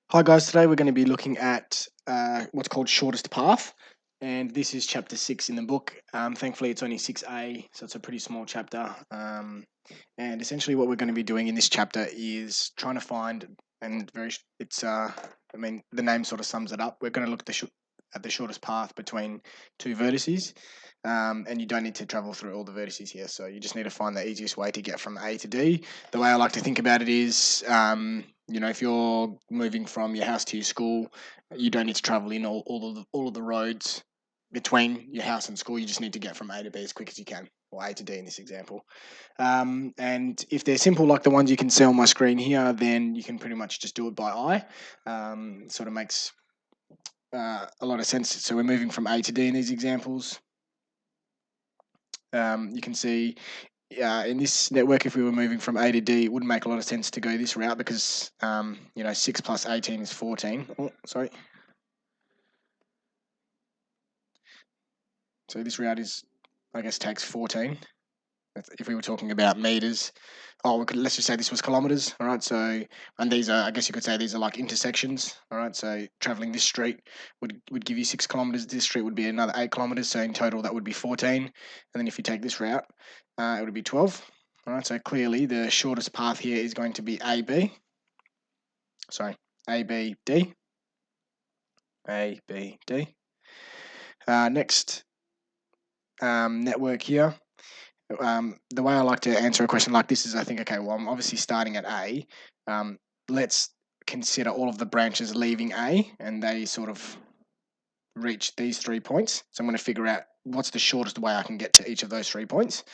Hi guys, today we're going to be looking at what's called shortest path, and this is chapter 6 in the book. Thankfully, it's only 6a, so it's a pretty small chapter. And essentially, what we're going to be doing in this chapter is trying to find, and the name sort of sums it up. We're going to look at the shortest path between two vertices, and you don't need to travel through all the vertices here, so you just need to find the easiest way to get from A to D. The way I like to think about it is, if you're moving from your house to your school, you don't need to travel in all of the roads between your house and school. You just need to get from A to B as quick as you can, or A to D in this example. And if they're simple like the ones you can see on my screen here, then you can pretty much just do it by eye. It sort of makes a lot of sense. So we're moving from A to D in these examples. You can see in this network, if we were moving from A to D, it wouldn't make a lot of sense to go this route because 6 plus 18 is 14. Oh, sorry. So this route takes 14. If we were talking about meters, let's just say this was kilometers. All right. So, and these are, I guess you could say these are like intersections. All right. So traveling this street would give you 6 kilometers. This street would be another 8 kilometers. So in total, that would be 14. And then if you take this route, it would be 12. All right. So clearly, the shortest path here is going to be AB. Sorry, ABD. ABD. Next network here. The way I like to answer a question like this is I think, okay, well, I'm obviously starting at A. Let's consider all of the branches leaving A, and they sort of reach these 3 points. So I'm going to figure out what's the shortest way I can get to each of those 3 points.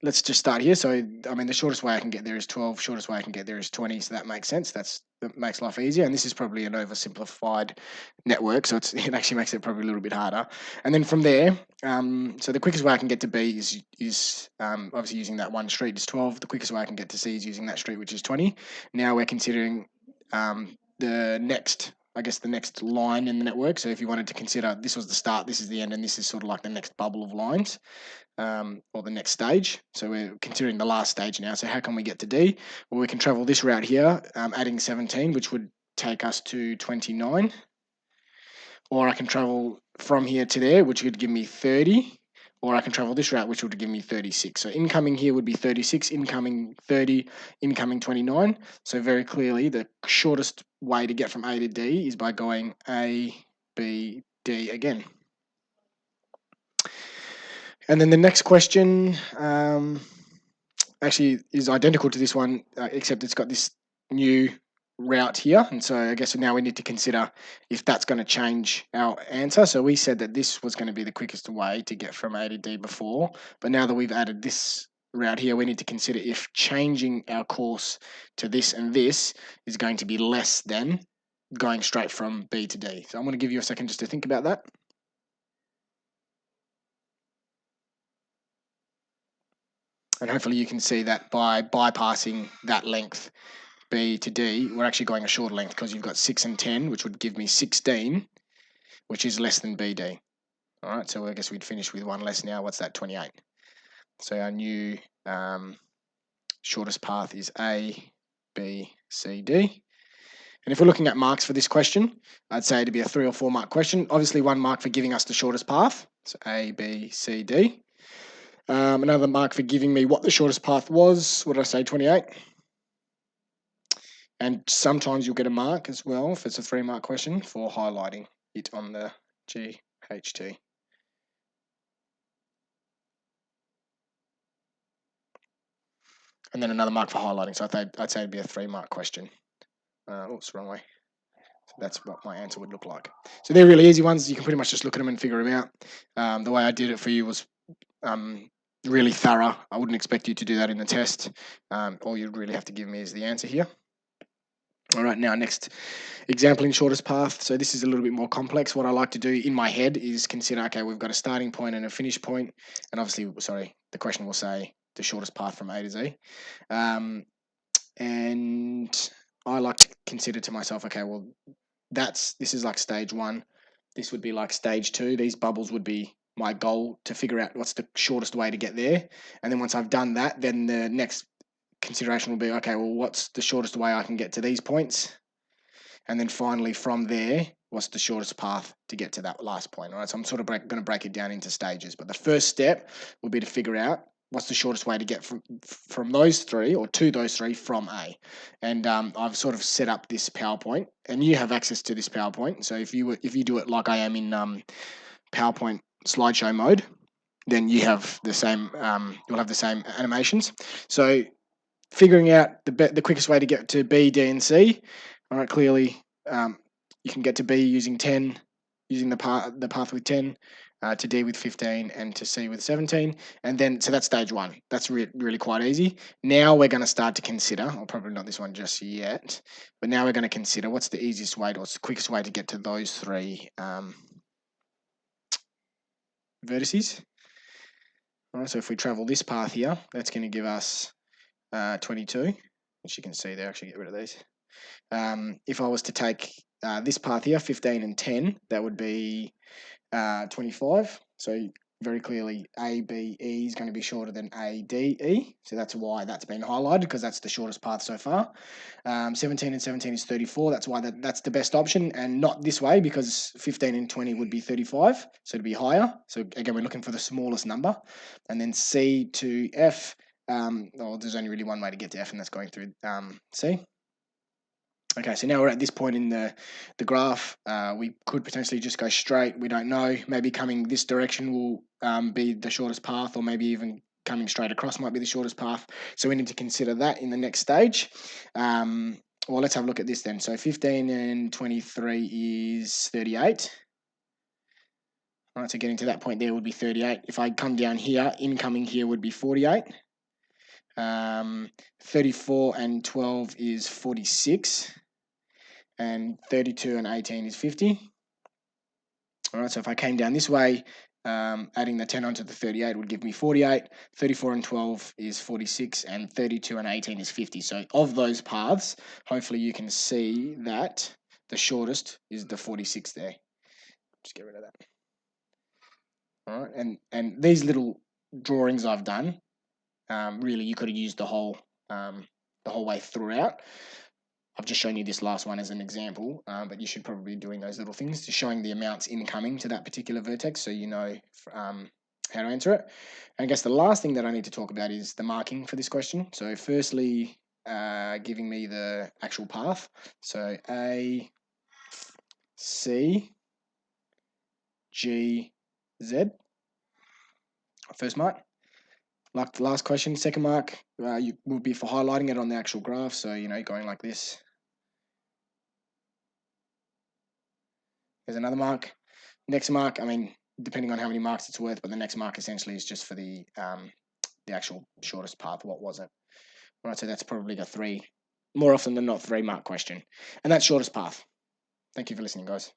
Let's just start here. So, the shortest way I can get there is 12. Shortest way I can get there is 20. So that makes sense. That makes life easier. And this is probably an oversimplified network. So it actually makes it probably a little bit harder. And then from there, so the quickest way I can get to B is obviously using that one street is 12. The quickest way I can get to C is using that street, which is 20. Now we're considering the next line in the network. So if you wanted to consider this was the start, this is the end, and this is sort of like the next bubble of lines. Or the next stage. So we're considering the last stage now. So how can we get to D? Well, we can travel this route here, adding 17, which would take us to 29. Or I can travel from here to there, which would give me 30. Or I can travel this route, which would give me 36. So incoming here would be 36, incoming 30, incoming 29. So very clearly, the shortest way to get from A to D is by going A, B, D again. And then the next question actually is identical to this one, except it's got this new route here. And so I guess now we need to consider if that's going to change our answer. So we said that this was going to be the quickest way to get from A to D before, but now that we've added this route here, we need to consider if changing our course to this and this is going to be less than going straight from B to D. So I'm going to give you a second just to think about that. And hopefully you can see that by bypassing that length B to D, we're actually going a shorter length because you've got 6 and 10, which would give me 16, which is less than BD. All right, so I guess we'd finish with one less now. What's that? 28. So our new shortest path is A, B, C, D. And if we're looking at marks for this question, I'd say it'd be a 3 or 4 mark question. Obviously, 1 mark for giving us the shortest path. So A, B, C, D. Another mark for giving me what the shortest path was. What did I say? 28. And sometimes you'll get a mark as well if it's a 3 mark question for highlighting it on the GHT. And then another mark for highlighting. So I'd say it'd be a 3 mark question. Oops, wrong way. So that's what my answer would look like. So they're really easy ones. You can pretty much just look at them and figure them out. The way I did it for you was really thorough. I wouldn't expect you to do that in the test. All you'd really have to give me is the answer here. All right, now next example in shortest path. So this is a little bit more complex. What I like to do in my head is consider, okay, we've got a starting point and a finish point. And obviously, the question will say the shortest path from A to Z. And I like to consider to myself, okay, well, this is like stage 1. This would be like stage 2. These bubbles would be my goal to figure out what's the shortest way to get there. And then once I've done that, then the next consideration will be, okay, well, what's the shortest way I can get to these points? and then finally from there, what's the shortest path to get to that last point? All right, so I'm sort of going to break it down into stages, but the first step will be to figure out what's the shortest way to get from those three or to those three from A. And I've sort of set up this PowerPoint, and you have access to this PowerPoint. So if you do it like I am in PowerPoint slideshow mode, then you have the same. You'll have the same animations. So figuring out the quickest way to get to B, D, and C. All right, clearly you can get to B using 10, using the path with 10, to D with 15, and to C with 17. And then, so that's stage one. That's really quite easy. Now we're going to start to consider, or probably not this one just yet, but now we're going to consider what's the easiest way, or what's the quickest way to get to those three vertices. All right, so if we travel this path here, that's going to give us 22, which you can see there. Actually, get rid of these. If I was to take this path here, 15 and 10, that would be 25. So very clearly, A, B, E is going to be shorter than A, D, E. So that's why that's been highlighted, because that's the shortest path so far. 17 and 17 is 34. That's why that's the best option, and not this way, because 15 and 20 would be 35. So it'd be higher. So again, we're looking for the smallest number. And then C to F. There's only really one way to get to F, and that's going through C. Okay, so now we're at this point in the graph. We could potentially just go straight. We don't know. Maybe coming this direction will be the shortest path, or maybe even coming straight across might be the shortest path. So we need to consider that in the next stage. Well, let's have a look at this then. So 15 and 23 is 38. All right, so getting to that point there would be 38. If I come down here, incoming here would be 48. 34 and 12 is 46. And 32 and 18 is 50. All right, so if I came down this way, adding the 10 onto the 38 would give me 48. 34 and 12 is 46, and 32 and 18 is 50. So of those paths, hopefully you can see that the shortest is the 46 there. Just get rid of that. All right, and these little drawings I've done, really you could have used the whole way throughout. I've just shown you this last one as an example, but you should probably be doing those little things, just showing the amounts incoming to that particular vertex, so you know how to answer it. And I guess the last thing that I need to talk about is the marking for this question. So firstly, giving me the actual path. So A, C, G, Z. First mark. Like the last question, second mark would be for highlighting it on the actual graph. So, going like this. There's another mark. Next mark, depending on how many marks it's worth, but the next mark essentially is just for the actual shortest path. What was it? All right, so that's probably a 3, more often than not, 3 mark question. And that's shortest path. Thank you for listening, guys.